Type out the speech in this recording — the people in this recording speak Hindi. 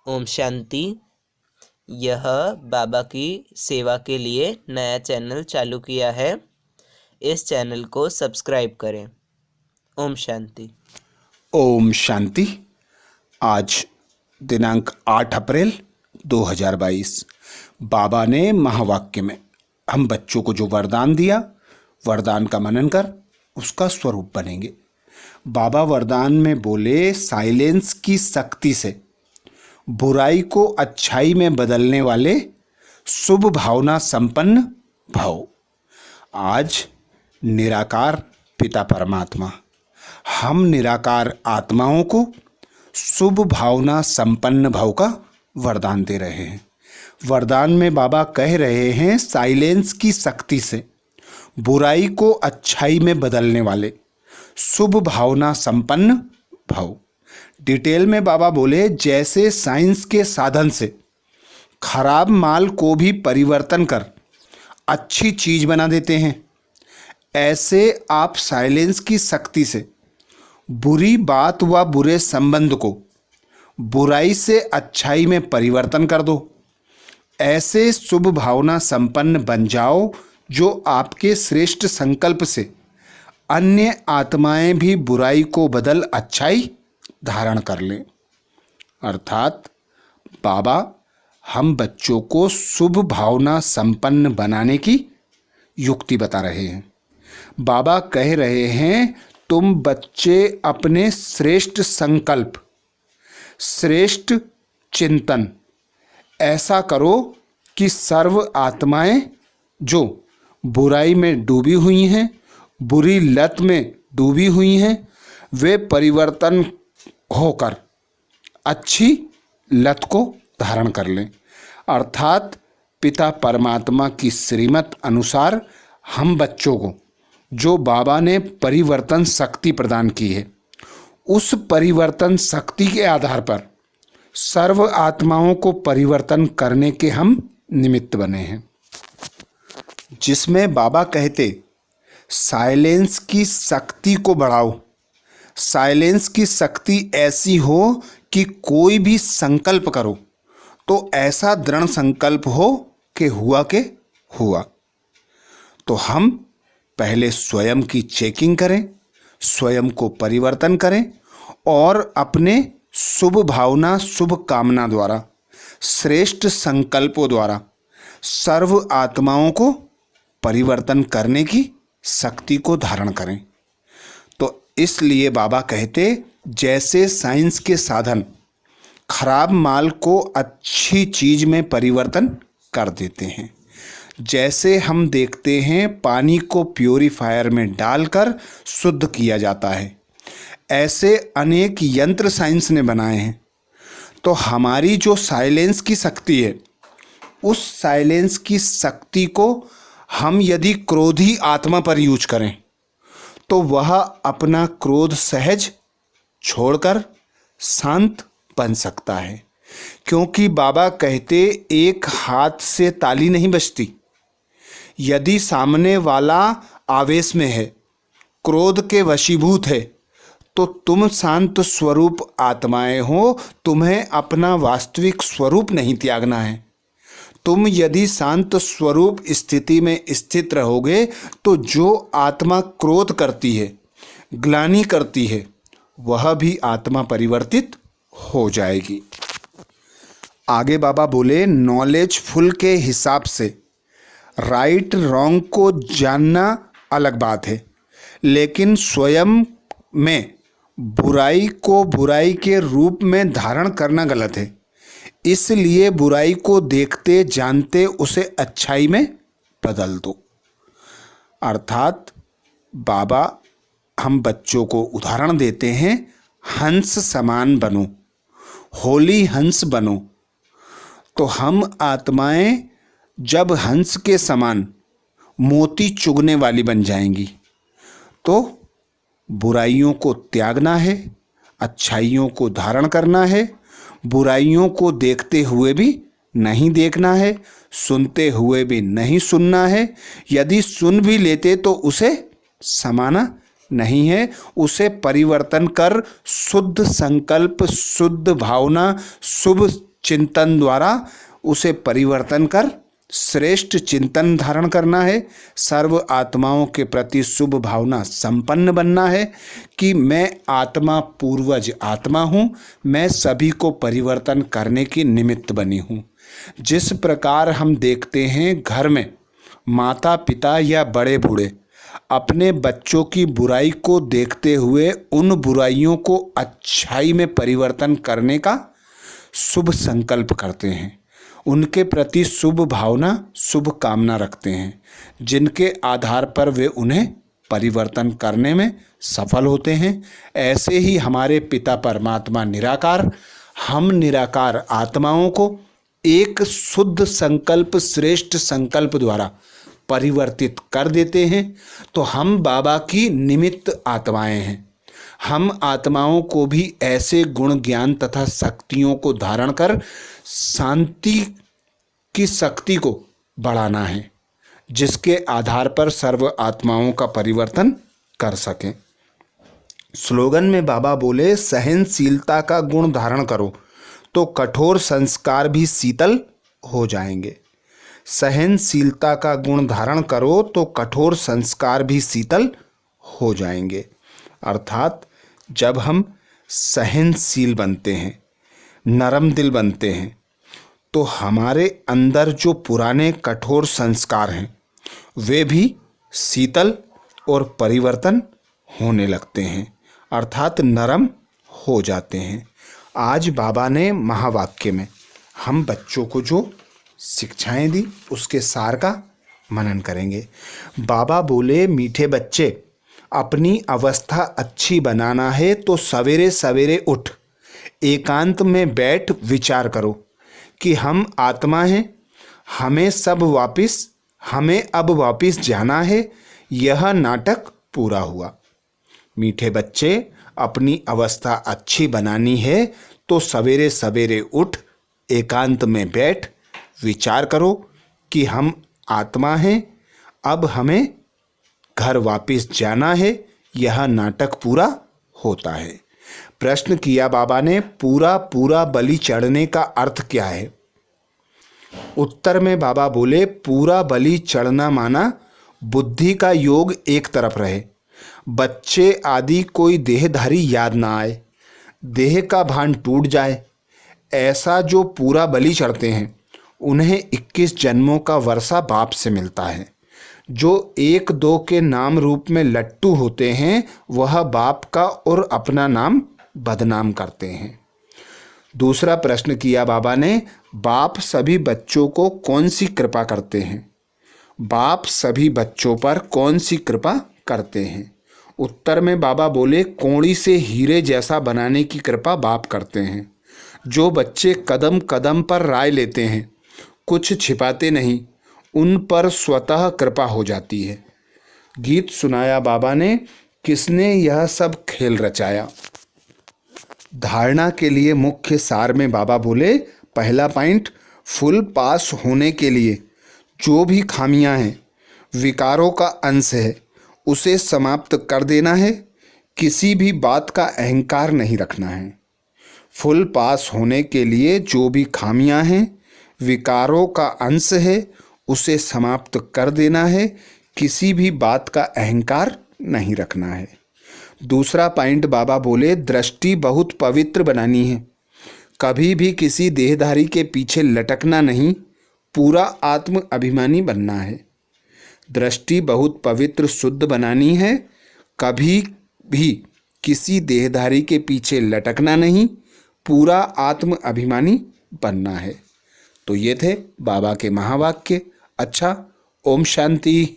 ओम शांति। यह बाबा की सेवा के लिए नया चैनल चालू किया है। इस चैनल को सब्सक्राइब करें। ओम शांति। ओम शांति। आज दिनांक 8 अप्रैल 2022 बाबा ने महावाक्य में हम बच्चों को जो वरदान दिया, वरदान का मनन कर उसका स्वरूप बनेंगे। बाबा वरदान में बोले, साइलेंस की शक्ति से बुराई को अच्छाई में बदलने वाले शुभ भावना संपन्न भव। आज निराकार पिता परमात्मा हम निराकार आत्माओं को शुभ भावना संपन्न भव का वरदान दे रहे हैं। वरदान में बाबा कह रहे हैं, साइलेंस की शक्ति से बुराई को अच्छाई में बदलने वाले शुभ भावना संपन्न भव। डिटेल में बाबा बोले, जैसे साइंस के साधन से खराब माल को भी परिवर्तन कर अच्छी चीज बना देते हैं, ऐसे आप साइलेंस की शक्ति से बुरी बात व बुरे संबंध को बुराई से अच्छाई में परिवर्तन कर दो। ऐसे शुभ भावना संपन्न बन जाओ जो आपके श्रेष्ठ संकल्प से अन्य आत्माएं भी बुराई को बदल अच्छाई धारण कर लें। अर्थात बाबा हम बच्चों को शुभ भावना संपन्न बनाने की युक्ति बता रहे हैं। बाबा कह रहे हैं, तुम बच्चे अपने श्रेष्ठ संकल्प, श्रेष्ठ चिंतन ऐसा करो कि सर्व आत्माएं जो बुराई में डूबी हुई हैं, बुरी लत में डूबी हुई हैं, वे परिवर्तन होकर अच्छी लत को धारण कर लें। अर्थात पिता परमात्मा की श्रीमत अनुसार हम बच्चों को जो बाबा ने परिवर्तन शक्ति प्रदान की है, उस परिवर्तन शक्ति के आधार पर सर्व आत्माओं को परिवर्तन करने के हम निमित्त बने हैं। जिसमें बाबा कहते, साइलेंस की शक्ति को बढ़ाओ। साइलेंस की शक्ति ऐसी हो कि कोई भी संकल्प करो तो ऐसा दृढ़ संकल्प हो कि हुआ के हुआ। तो हम पहले स्वयं की चेकिंग करें, स्वयं को परिवर्तन करें और अपने शुभ भावना, शुभ कामना द्वारा, श्रेष्ठ संकल्पों द्वारा सर्व आत्माओं को परिवर्तन करने की शक्ति को धारण करें। तो इसलिए बाबा कहते, जैसे साइंस के साधन खराब माल को अच्छी चीज में परिवर्तन कर देते हैं, जैसे हम देखते हैं पानी को प्यूरीफायर में डालकर शुद्ध किया जाता है, ऐसे अनेक यंत्र साइंस ने बनाए हैं। तो हमारी जो साइलेंस की शक्ति है, उस साइलेंस की शक्ति को हम यदि क्रोधी आत्मा पर यूज करें तो वह अपना क्रोध सहज छोड़कर शांत बन सकता है। क्योंकि बाबा कहते, एक हाथ से ताली नहीं बजती। यदि सामने वाला आवेश में है, क्रोध के वशीभूत है, तो तुम शांत स्वरूप आत्माएं हो, तुम्हें अपना वास्तविक स्वरूप नहीं त्यागना है। तुम यदि शांत स्वरूप स्थिति में स्थित रहोगे तो जो आत्मा क्रोध करती है, ग्लानि करती है, वह भी आत्मा परिवर्तित हो जाएगी। आगे बाबा बोले, नॉलेजफुल के हिसाब से राइट रॉन्ग को जानना अलग बात है, लेकिन स्वयं में बुराई को बुराई के रूप में धारण करना गलत है। इसलिए बुराई को देखते जानते उसे अच्छाई में बदल दो। अर्थात बाबा हम बच्चों को उदाहरण देते हैं, हंस समान बनो, होली हंस बनो। तो हम आत्माएं जब हंस के समान मोती चुगने वाली बन जाएंगी, तो बुराइयों को त्यागना है, अच्छाइयों को धारण करना है। बुराइयों को देखते हुए भी नहीं देखना है, सुनते हुए भी नहीं सुनना है। यदि सुन भी लेते तो उसे समाना नहीं है, उसे परिवर्तन कर शुद्ध संकल्प, शुद्ध भावना, शुभ चिंतन द्वारा उसे परिवर्तन कर श्रेष्ठ चिंतन धारण करना है। सर्व आत्माओं के प्रति शुभ भावना संपन्न बनना है कि मैं आत्मा पूर्वज आत्मा हूँ, मैं सभी को परिवर्तन करने की निमित्त बनी हूँ। जिस प्रकार हम देखते हैं घर में माता पिता या बड़े बूढ़े अपने बच्चों की बुराई को देखते हुए उन बुराइयों को अच्छाई में परिवर्तन करने का शुभ संकल्प करते हैं, उनके प्रति शुभ भावना शुभ कामना रखते हैं, जिनके आधार पर वे उन्हें परिवर्तन करने में सफल होते हैं। ऐसे ही हमारे पिता परमात्मा निराकार, हम निराकार आत्माओं को एक शुद्ध संकल्प श्रेष्ठ संकल्प द्वारा परिवर्तित कर देते हैं। तो हम बाबा की निमित्त आत्माएं हैं। हम आत्माओं को भी ऐसे गुण ज्ञान तथा शक्तियों को धारण कर शांति की शक्ति को बढ़ाना है, जिसके आधार पर सर्व आत्माओं का परिवर्तन कर सकें। स्लोगन में बाबा बोले, सहनशीलता का गुण धारण करो तो कठोर संस्कार भी शीतल हो जाएंगे। सहनशीलता का गुण धारण करो तो कठोर संस्कार भी शीतल हो जाएंगे। अर्थात जब हम सहनशील बनते हैं, नरम दिल बनते हैं, तो हमारे अंदर जो पुराने कठोर संस्कार हैं वे भी शीतल और परिवर्तन होने लगते हैं, अर्थात नरम हो जाते हैं। आज बाबा ने महावाक्य में हम बच्चों को जो शिक्षाएं दी उसके सार का मनन करेंगे। बाबा बोले, मीठे बच्चे, अपनी अवस्था अच्छी बनाना है तो सवेरे सवेरे उठ एकांत में बैठ विचार करो कि हम आत्मा हैं, हमें अब वापिस जाना है। यह नाटक पूरा हुआ। मीठे बच्चे, अपनी अवस्था अच्छी बनानी है तो सवेरे सवेरे उठ एकांत में बैठ विचार करो कि हम आत्मा हैं, अब हमें घर वापिस जाना है। यह नाटक पूरा होता है। प्रश्न किया बाबा ने, पूरा पूरा बलि चढ़ने का अर्थ क्या है? उत्तर में बाबा बोले, पूरा बलि चढ़ना माना बुद्धि का योग एक तरफ रहे, बच्चे आदि कोई देहधारी याद ना आए, देह का भान टूट जाए। ऐसा जो पूरा बलि चढ़ते हैं उन्हें 21 जन्मों का वर्षा बाप से मिलता है। जो 1-2 के नाम रूप में लट्टू होते हैं वह बाप का और अपना नाम बदनाम करते हैं। दूसरा प्रश्न किया बाबा ने, बाप सभी बच्चों को कौन सी कृपा करते हैं? बाप सभी बच्चों पर कौन सी कृपा करते हैं? उत्तर में बाबा बोले, कौड़ी से हीरे जैसा बनाने की कृपा बाप करते हैं। जो बच्चे कदम कदम पर राय लेते हैं, कुछ छिपाते नहीं, उन पर स्वतः कृपा हो जाती है। गीत सुनाया बाबा ने, किसने यह सब खेल रचाया? धारणा के लिए मुख्य सार में बाबा बोले, पहला पॉइंट, फुल पास होने के लिए जो भी खामियां हैं, विकारों का अंश है, उसे समाप्त कर देना है। किसी भी बात का अहंकार नहीं रखना है। फुल पास होने के लिए जो भी खामियां हैं, विकारों का अंश है, उसे समाप्त कर देना है। किसी भी बात का अहंकार नहीं रखना है। दूसरा पॉइंट बाबा बोले, दृष्टि बहुत पवित्र बनानी है। कभी भी किसी देहधारी के पीछे लटकना नहीं, पूरा आत्म अभिमानी बनना है। दृष्टि बहुत पवित्र शुद्ध बनानी है। कभी भी किसी देहधारी के पीछे लटकना नहीं, पूरा आत्म अभिमानी बनना है। तो ये थे बाबा के महावाक्य। अच्छा, ओम शांति।